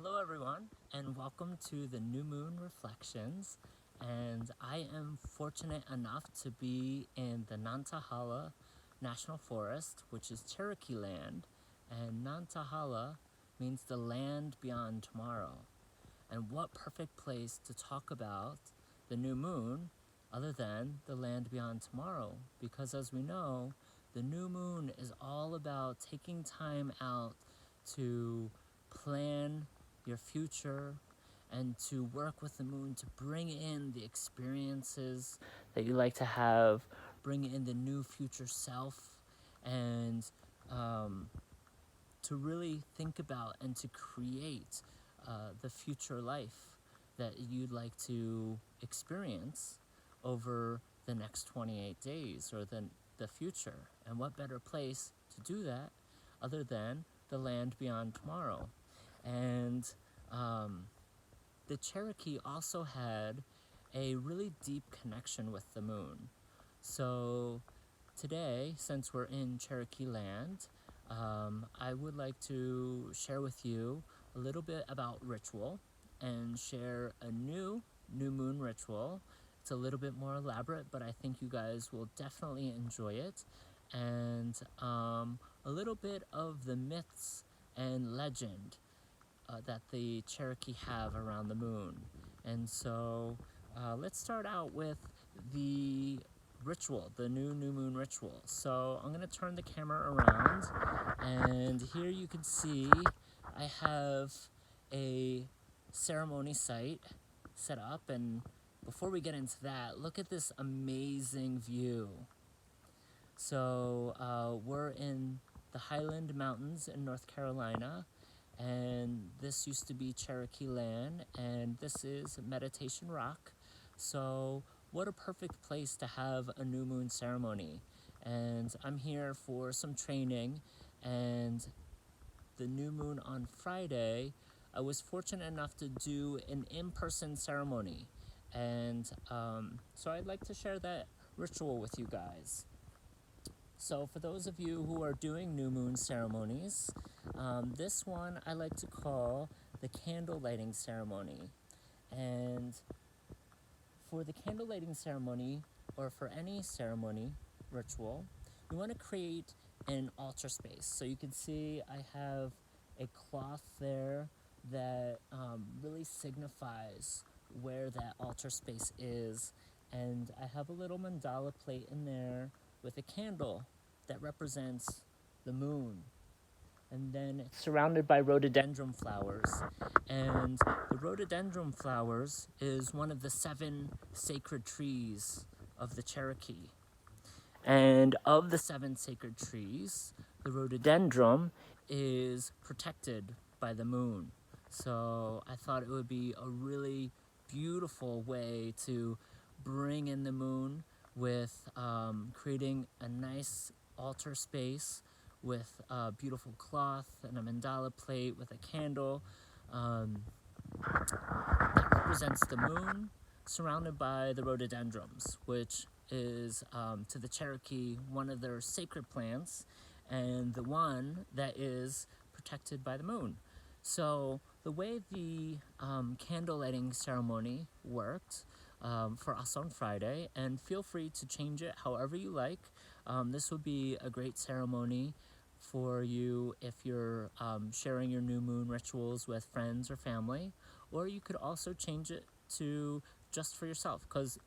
Hello everyone, and welcome to the New Moon Reflections. And I am fortunate enough to be in the Nantahala National Forest, which is Cherokee land. And Nantahala means the land beyond tomorrow. And what perfect place to talk about the new moon other than the land beyond tomorrow? Because as we know, the new moon is all about taking time out to plan your future and to work with the moon to bring in the experiences that you like to have, bring in the new future self, and to really think about and to create the future life that you'd like to experience over the next 28 days or the future. And what better place to do that other than the land beyond tomorrow? And the Cherokee also had a really deep connection with the moon. So today, since we're in Cherokee land, I would like to share with you a little bit about ritual and share a new moon ritual. It's a little bit more elaborate, but I think you guys will definitely enjoy it. And a little bit of the myths and legend that the Cherokee have around the moon. And so let's start out with the ritual, the new moon ritual. So I'm gonna turn the camera around, and here you can see I have a ceremony site set up. And before we get into that, look at this amazing view. So we're in the Highland Mountains in North Carolina, and this used to be Cherokee land, and this is Meditation Rock. So what a perfect place to have a new moon ceremony. And I'm here for some training, and the new moon on Friday, I was fortunate enough to do an in-person ceremony. And so I'd like to share that ritual with you guys. So for those of you who are doing new moon ceremonies, this one I like to call the candle lighting ceremony. And for the candle lighting ceremony, or for any ceremony ritual, you want to create an altar space. So you can see I have a cloth there that really signifies where that altar space is. And I have a little mandala plate in there with a candle that represents the moon. And then it's surrounded by rhododendron flowers. And the rhododendron flowers is one of the 7 sacred trees of the Cherokee. And of the 7 sacred trees, the rhododendron is protected by the moon. So I thought it would be a really beautiful way to bring in the moon with creating a nice altar space with a beautiful cloth and a mandala plate with a candle that represents the moon, surrounded by the rhododendrons, which is to the Cherokee one of their sacred plants and the one that is protected by the moon. So the way the candle lighting ceremony worked for us on Friday, and feel free to change it however you like. This would be a great ceremony for you if you're sharing your new moon rituals with friends or family, or you could also change it to just for yourself, because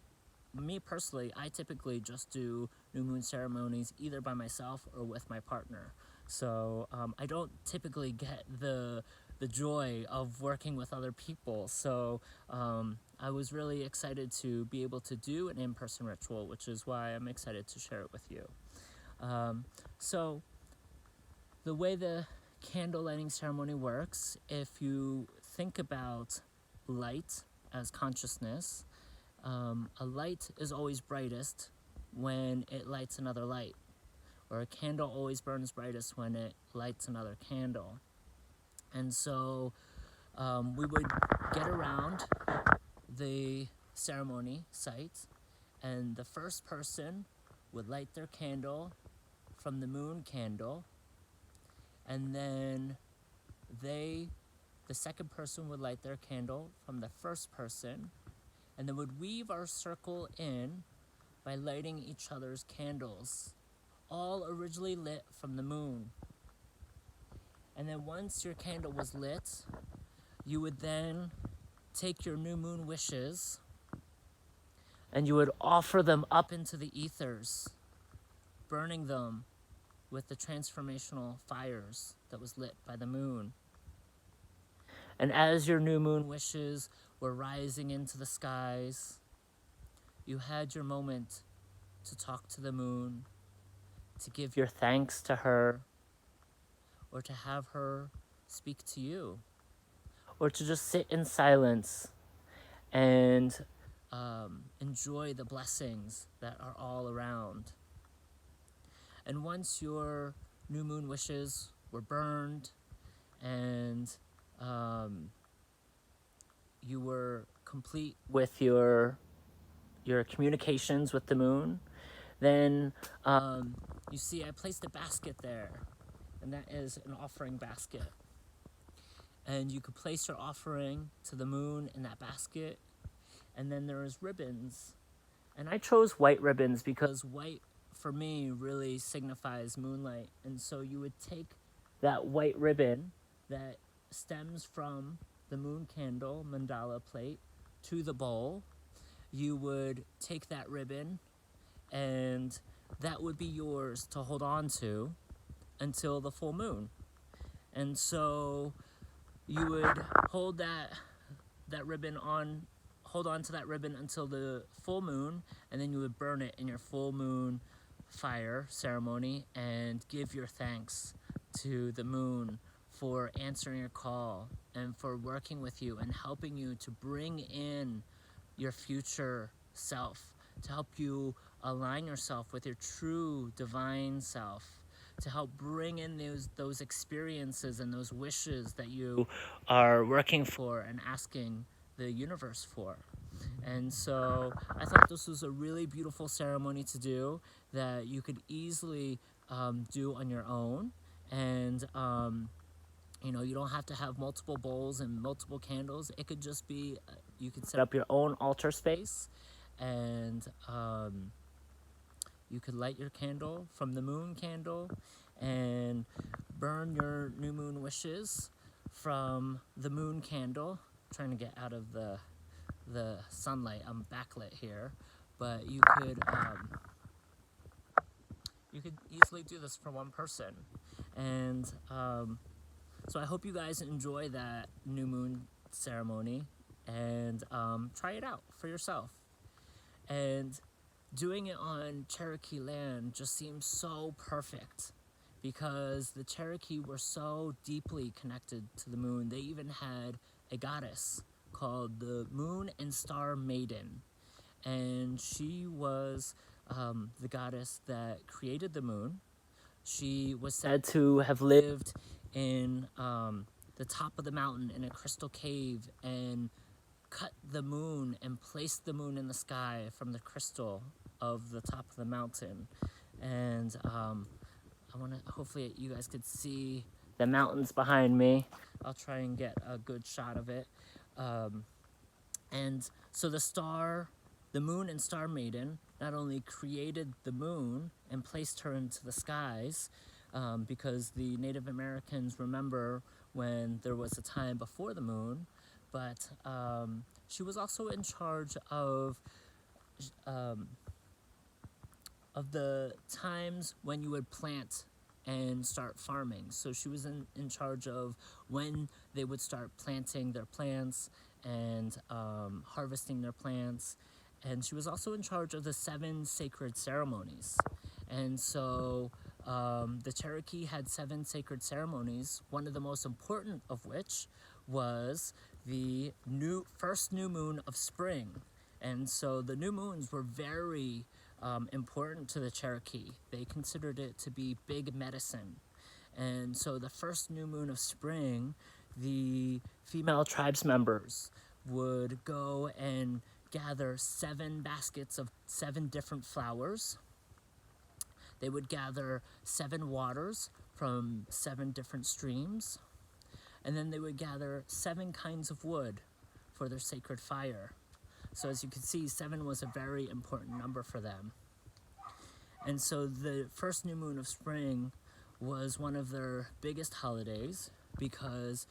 me personally, I typically just do new moon ceremonies either by myself or with my partner. So I don't typically get the joy of working with other people. So I was really excited to be able to do an in-person ritual, which is why I'm excited to share it with you. So the way the candle lighting ceremony works, if you think about light as consciousness, a light is always brightest when it lights another light, or a candle always burns brightest when it lights another candle. And so we would get around the ceremony site, and the first person would light their candle from the moon candle, and then they the second person would light their candle from the first person, and then would weave our circle in by lighting each other's candles, all originally lit from the moon. And then once your candle was lit, you would then take your new moon wishes and you would offer them up into the ethers, burning them with the transformational fires that was lit by the moon. And as your new moon wishes were rising into the skies, you had your moment to talk to the moon, to give your thanks to her, or to have her speak to you, or to just sit in silence and enjoy the blessings that are all around. And once your new moon wishes were burned and you were complete with your communications with the moon, then you see I placed a basket there, and that is an offering basket. And you could place your offering to the moon in that basket, and then there is ribbons. And I chose white ribbons because white for me really signifies moonlight. And so you would take that white ribbon that stems from the moon candle mandala plate to the bowl. You would take that ribbon and that would be yours to hold on to until the full moon. And so you would hold on to that ribbon until the full moon, and then you would burn it in your full moon fire ceremony and give your thanks to the moon for answering your call and for working with you and helping you to bring in your future self, to help you align yourself with your true divine self, to help bring in those experiences and those wishes that you are working for and asking the universe for. And so I thought this was a really beautiful ceremony to do that you could easily do on your own. And you don't have to have multiple bowls and multiple candles. It could just be, you could set up your own altar space, and you could light your candle from the moon candle and burn your new moon wishes from the moon candle. I'm trying to get out of the sunlight. I'm backlit here, but you could easily do this for one person. And so I hope you guys enjoy that new moon ceremony and try it out for yourself. And doing it on Cherokee land just seems so perfect because the Cherokee were so deeply connected to the moon. They even had a goddess called the Moon and Star Maiden, and she was the goddess that created the moon. She was said to have lived in the top of the mountain in a crystal cave and cut the moon and placed the moon in the sky from the crystal of the top of the mountain. And I want to, hopefully you guys could see the mountains behind me. I'll try and get a good shot of it. And so the Moon and Star Maiden not only created the moon and placed her into the skies, because the Native Americans remember when there was a time before the moon, but she was also in charge of the times when you would plant and start farming. So she was in charge of when they would start planting their plants and harvesting their plants. And she was also in charge of the 7 sacred ceremonies. And so the Cherokee had 7 sacred ceremonies, one of the most important of which was the first new moon of spring. And so the new moons were very important to the Cherokee. They considered it to be big medicine. And so the first new moon of spring, the female tribes members would go and gather 7 baskets of 7 different flowers. They would gather 7 waters from 7 different streams. And then they would gather 7 kinds of wood for their sacred fire. So as you can see, 7 was a very important number for them. And so the first new moon of spring was one of their biggest holidays because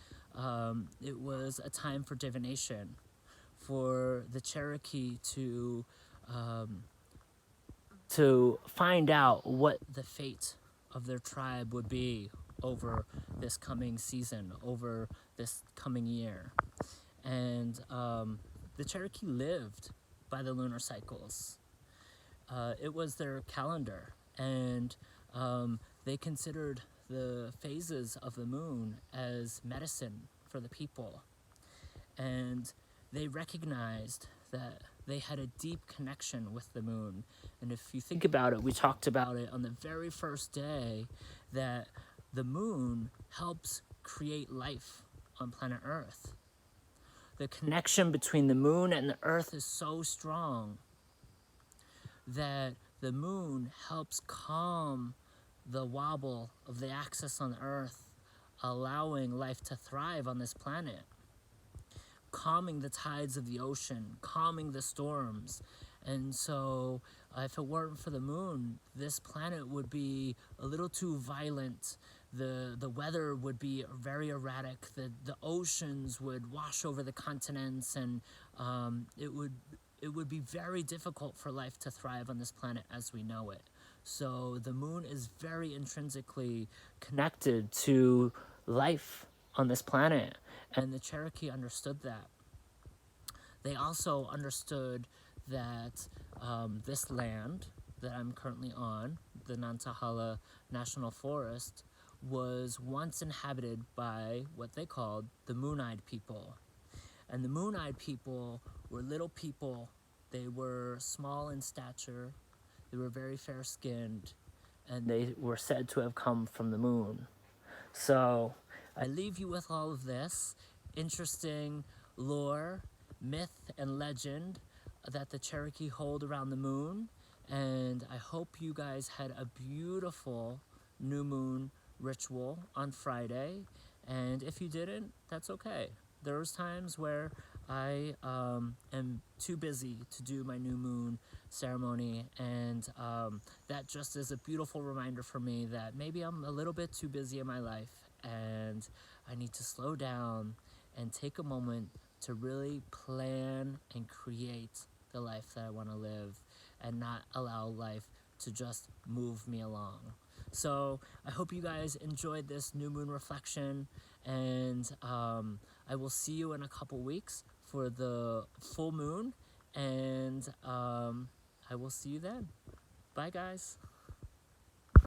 it was a time for divination, for the Cherokee to find out what the fate of their tribe would be over this coming season, over this coming year. And the Cherokee lived by the lunar cycles. It was their calendar, and they considered the phases of the moon as medicine for the people. And they recognized that they had a deep connection with the moon. And if you think about it, we talked about it on the very first day, that the moon helps create life on planet Earth. The connection between the moon and the Earth is so strong that the moon helps calm the wobble of the axis on Earth, allowing life to thrive on this planet, calming the tides of the ocean, calming the storms. And so if it weren't for the moon, this planet would be a little too violent. The weather would be very erratic. The oceans would wash over the continents, and it would be very difficult for life to thrive on this planet as we know it. So the moon is very intrinsically connected to life on this planet, and the Cherokee understood that. They also understood that this land that I'm currently on, the Nantahala National Forest, was once inhabited by what they called the Moon-Eyed people. And the Moon-Eyed people were little people. They were small in stature, they were very fair-skinned, and they were said to have come from the moon. So I leave you with all of this interesting lore, myth, and legend that the Cherokee hold around the moon. And I hope you guys had a beautiful new moon ritual on Friday. And if you didn't, that's okay. There's times where I am too busy to do my new moon ceremony, and that just is a beautiful reminder for me that maybe I'm a little bit too busy in my life, and I need to slow down and take a moment to really plan and create the life that I want to live, and not allow life to just move me along. So I hope you guys enjoyed this new moon reflection, and I will see you in a couple weeks for the full moon, and I will see you then. Bye, guys.